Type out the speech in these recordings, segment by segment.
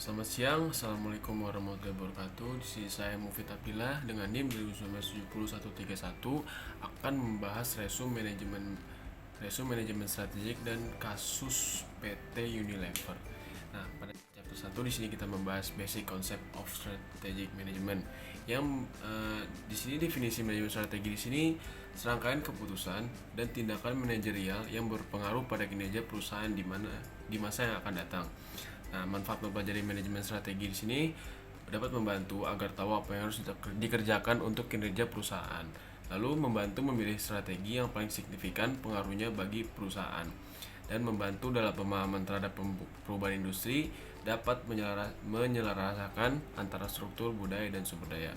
Selamat siang, Assalamualaikum warahmatullahi wabarakatuh. Di sini saya Mufid Abdillah dengan NIM 2019-70131 akan membahas resume manajemen strategik dan kasus PT Unilever. Nah, pada chapter 1 di sini kita membahas basic concept of strategic management. Yang di sini definisi manajemen strategi di sini serangkaian keputusan dan tindakan manajerial yang berpengaruh pada kinerja perusahaan di masa yang akan datang. Nah, manfaat mempelajari manajemen strategi di sini dapat membantu agar tahu apa yang harus dikerjakan untuk kinerja perusahaan, lalu membantu memilih strategi yang paling signifikan pengaruhnya bagi perusahaan, dan membantu dalam pemahaman terhadap perubahan industri, dapat menyelarasakan antara struktur, budaya, dan sumber daya.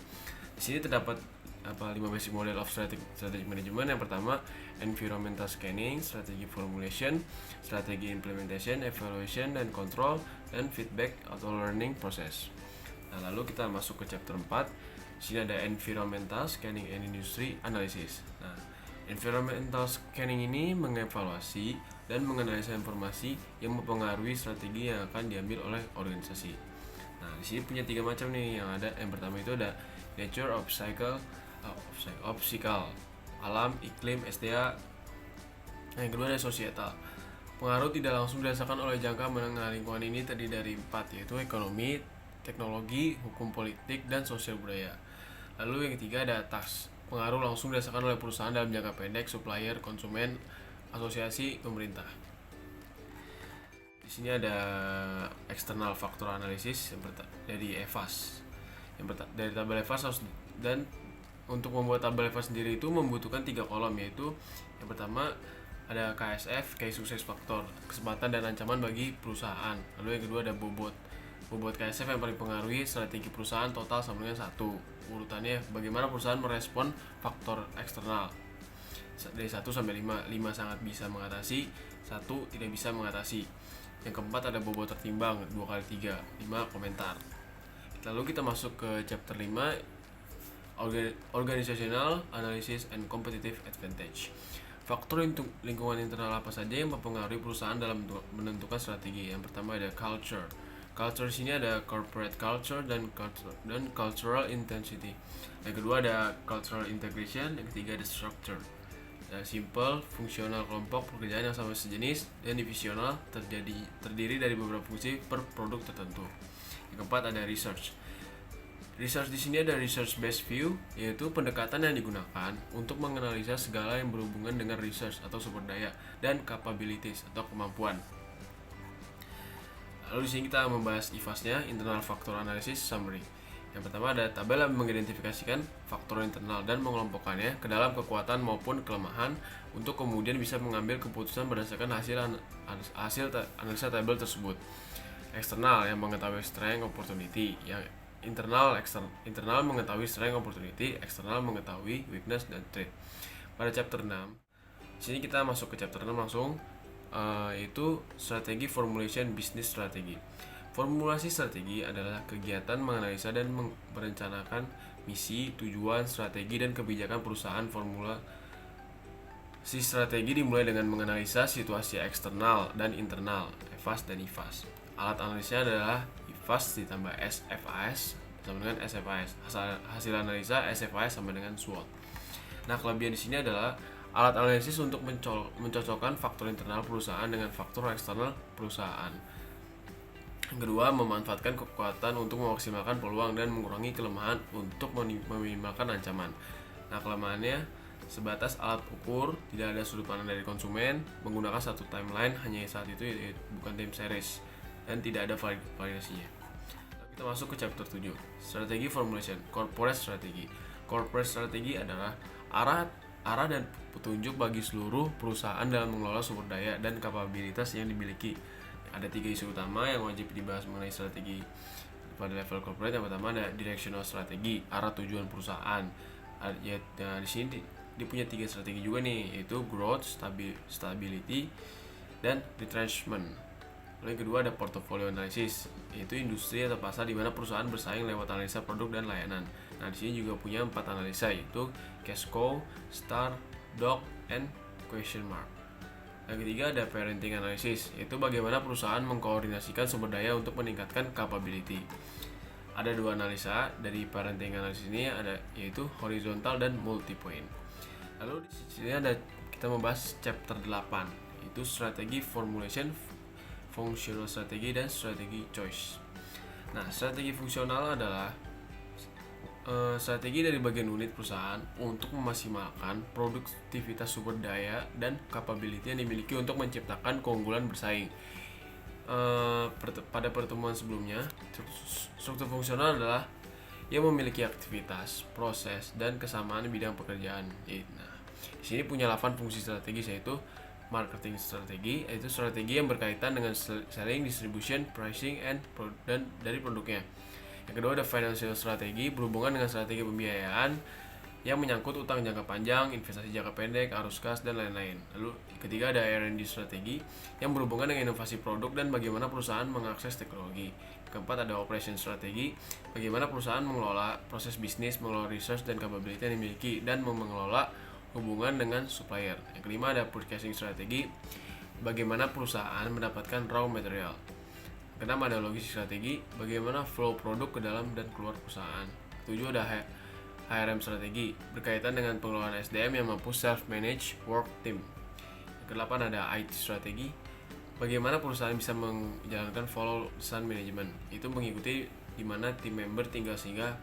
Di sini terdapat 5 basic model of strategic management. Yang pertama, environmental scanning, strategy formulation, strategy implementation, evaluation dan control, dan feedback atau learning process. Nah, lalu kita masuk ke chapter 4. Di sini ada environmental scanning and industry analysis. Nah, environmental scanning ini mengevaluasi dan menganalisa informasi yang mempengaruhi strategi yang akan diambil oleh organisasi. Nah, di sini punya 3 macam nih yang ada. Yang pertama itu ada nature of cycle, alam, iklim, SDA. Yang kedua ada societal. Pengaruh tidak langsung dirasakan oleh jangka menengah lingkungan. Ini terdiri dari 4, yaitu ekonomi, teknologi, hukum politik, dan sosial budaya. Lalu yang ketiga ada tax. Pengaruh langsung dirasakan oleh perusahaan dalam jangka pendek, supplier, konsumen, asosiasi, pemerintah. Di sini ada external factor analysis dari EVAS. Dari tabel EVAS dan untuk membuat tabel EVAS sendiri itu membutuhkan 3 kolom, yaitu yang pertama ada KSF, Key Success Factor, kesempatan dan ancaman bagi perusahaan. Lalu yang kedua ada bobot KSF yang paling pengaruhi strategi perusahaan, total sama dengan 1. Urutannya bagaimana perusahaan merespon faktor eksternal dari 1 sampai 5. 5 sangat bisa mengatasi, 1 tidak bisa mengatasi. Yang keempat ada bobot tertimbang 2 kali 3, 5 komentar. Lalu kita masuk ke chapter 5, Organizational Analysis and Competitive Advantage. Faktor lingkungan internal apa saja yang mempengaruhi perusahaan dalam menentukan strategi? Yang pertama ada culture. Culture di sini ada corporate culture dan cultural intensity. Yang kedua ada cultural integration. Yang ketiga ada structure. Simple, fungsional kelompok pekerjaan yang sama sejenis, dan divisional terdiri dari beberapa fungsi per produk tertentu. Yang keempat ada research. Research di sini ada research based view, yaitu pendekatan yang digunakan untuk menganalisa segala yang berhubungan dengan research atau sumber daya dan capabilities atau kemampuan. Lalu di sini kita membahas IFAS-nya, Internal Factor Analysis Summary. Yang pertama ada tabel yang mengidentifikasikan faktor internal dan mengelompokkannya ke dalam kekuatan maupun kelemahan untuk kemudian bisa mengambil keputusan berdasarkan hasil analisa tabel tersebut. Eksternal yang mengetahui strength, opportunity, yang internal mengetahui strength, opportunity, eksternal mengetahui weakness dan threat. Pada chapter 6, sini kita masuk ke chapter 6 langsung, yaitu strategi formulation business strategy. Formulasi strategi adalah kegiatan menganalisa dan merencanakan misi, tujuan, strategi, dan kebijakan perusahaan. Formulasi strategi dimulai dengan menganalisa situasi eksternal dan internal, EVAS dan IFAS. Alat analisnya adalah IFAS ditambah SFAS sama dengan SFAS. Hasil analisa SFAS sama dengan SWOT. Nah, kelebihan di sini adalah alat analisis untuk mencocokkan faktor internal perusahaan dengan faktor eksternal perusahaan. Yang kedua, memanfaatkan kekuatan untuk memaksimalkan peluang dan mengurangi kelemahan untuk meminimalkan ancaman. Nah, kelemahannya sebatas alat ukur, tidak ada sudut pandang dari konsumen, menggunakan satu timeline hanya saat itu, bukan time series, dan tidak ada validasinya. Kita masuk ke chapter 7, strategi formulation, corporate strategy. Corporate strategy adalah arah dan petunjuk bagi seluruh perusahaan dalam mengelola sumber daya dan kapabilitas yang dimiliki. Ada 3 isu utama yang wajib dibahas mengenai strategi pada level corporate. Yang pertama ada directional strategi, arah tujuan perusahaan. Nah, di sini dia punya 3 strategi juga nih, yaitu growth, stability, dan retrenchment. Lalu yang kedua ada portfolio analysis, yaitu industri atau pasar di mana perusahaan bersaing lewat analisa produk dan layanan. Nah, di sini juga punya 4 analisa, yaitu cash cow, star, dog, and question mark. Yang ketiga ada parenting analysis, yaitu bagaimana perusahaan mengkoordinasikan sumber daya untuk meningkatkan capability. Ada dua analisa dari parenting analysis ini, ada yaitu horizontal dan multi point. Lalu di sini ada kita membahas chapter 8, itu strategi formulation, functional strategi, dan strategi choice. Nah, strategi fungsional adalah strategi dari bagian unit perusahaan untuk memaksimalkan produktivitas sumber daya dan capability yang dimiliki untuk menciptakan keunggulan bersaing. Pada pertemuan sebelumnya, struktur fungsional adalah yang memiliki aktivitas, proses, dan kesamaan bidang pekerjaan. Nah, di sini punya 8 fungsi strategis, yaitu marketing strategi, yaitu strategi yang berkaitan dengan selling, distribution, pricing, dan dari produknya. Yang kedua ada financial strategi, berhubungan dengan strategi pembiayaan yang menyangkut utang jangka panjang, investasi jangka pendek, arus kas, dan lain-lain. Lalu ketiga ada R&D strategi yang berhubungan dengan inovasi produk dan bagaimana perusahaan mengakses teknologi. Keempat ada operation strategi, bagaimana perusahaan mengelola proses bisnis, mengelola research dan capability yang dimiliki, dan mengelola hubungan dengan supplier. Yang kelima ada purchasing strategi, bagaimana perusahaan mendapatkan raw material. Keenam ada logistik strategi, bagaimana flow produk ke dalam dan keluar perusahaan. Ketujuh ada HRM strategi, berkaitan dengan pengelolaan SDM yang mampu self-manage work team. Yang kedelapan ada IT strategi, bagaimana perusahaan bisa menjalankan follow design management, itu mengikuti di mana tim member tinggal sehingga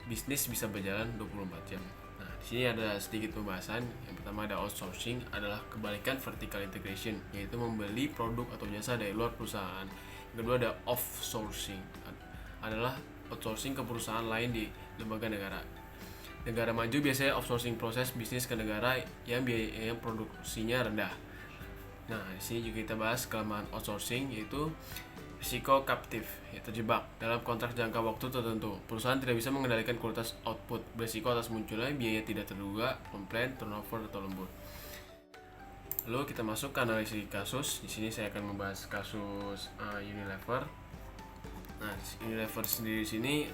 bisnis bisa berjalan 24 jam. Nah, di sini ada sedikit pembahasan. Yang pertama ada outsourcing, adalah kebalikan vertical integration, yaitu membeli produk atau jasa dari luar perusahaan. Yang kedua ada offsourcing, adalah outsourcing ke perusahaan lain di lembaga negara. Negara maju biasanya outsourcing proses bisnis ke negara yang biaya produksinya rendah. Nah, di sini juga kita bahas kelemahan outsourcing, yaitu risiko captive, ya, terjebak dalam kontrak jangka waktu tertentu. Perusahaan tidak bisa mengendalikan kualitas output, berisiko atas munculnya biaya tidak terduga, komplain, turnover, atau lembur. Lalu kita masuk ke analisis kasus. Di sini saya akan membahas kasus Unilever. Nah, Unilever sendiri di sini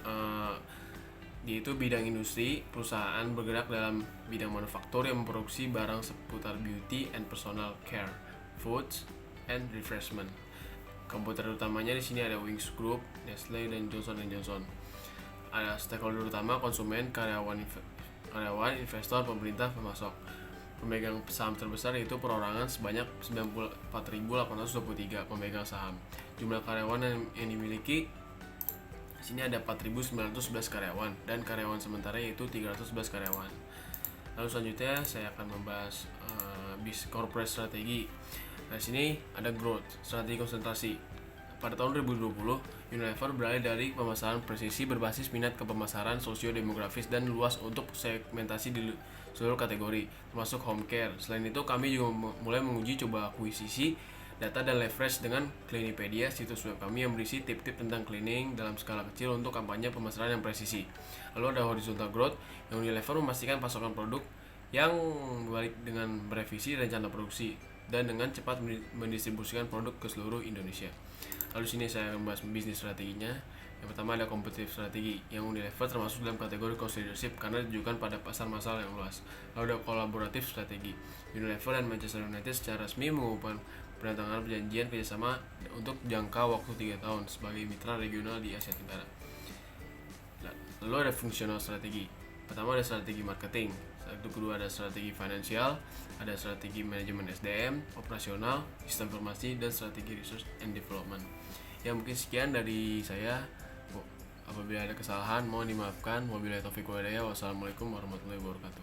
dia itu bidang industri, perusahaan bergerak dalam bidang manufaktur yang memproduksi barang seputar beauty and personal care, foods and refreshment. Komputer utamanya di sini ada Wings Group, Nestle, dan Johnson & Johnson. Ada stakeholder utama konsumen, karyawan, investor, pemerintah, pemasok. Pemegang saham terbesar yaitu perorangan sebanyak 94.823 pemegang saham. Jumlah karyawan yang dimiliki di sini ada 4.911 karyawan dan karyawan sementara yaitu 311 karyawan. Lalu selanjutnya saya akan membahas corporate strategi. Nah, di sini ada growth, strategi konsentrasi. Pada tahun 2020, Unilever beralih dari pemasaran presisi berbasis minat ke pemasaran sosio-demografis dan luas untuk segmentasi di seluruh kategori, termasuk home care. Selain itu, kami juga mulai menguji coba akuisisi data dan leverage dengan Cleanipedia, situs web kami yang berisi tip-tip tentang cleaning dalam skala kecil untuk kampanye pemasaran yang presisi. Lalu ada horizontal growth, yang Unilever memastikan pasokan produk yang balik dengan merevisi rencana produksi dan dengan cepat mendistribusikan produk ke seluruh Indonesia. Lalu sini saya akan membahas bisnis strateginya. Yang pertama ada competitive strategi, yang Unilever termasuk dalam kategori cost leadership karena ditujukan pada pasar massal yang luas. Lalu ada collaborative strategi, Unilever dan Manchester United secara resmi mengumumkan penandatanganan perjanjian kerjasama untuk jangka waktu 3 tahun sebagai mitra regional di Asia Tenggara. Lalu ada functional strategi. Pertama ada strategi marketing, itu kedua ada strategi finansial, ada strategi manajemen SDM, operasional, sistem informasi, dan strategi research and development. Ya, mungkin sekian dari saya. Apabila ada kesalahan mohon dimaafkan. Wabillahi taufiq wal hidayah. Wassalamualaikum warahmatullahi wabarakatuh.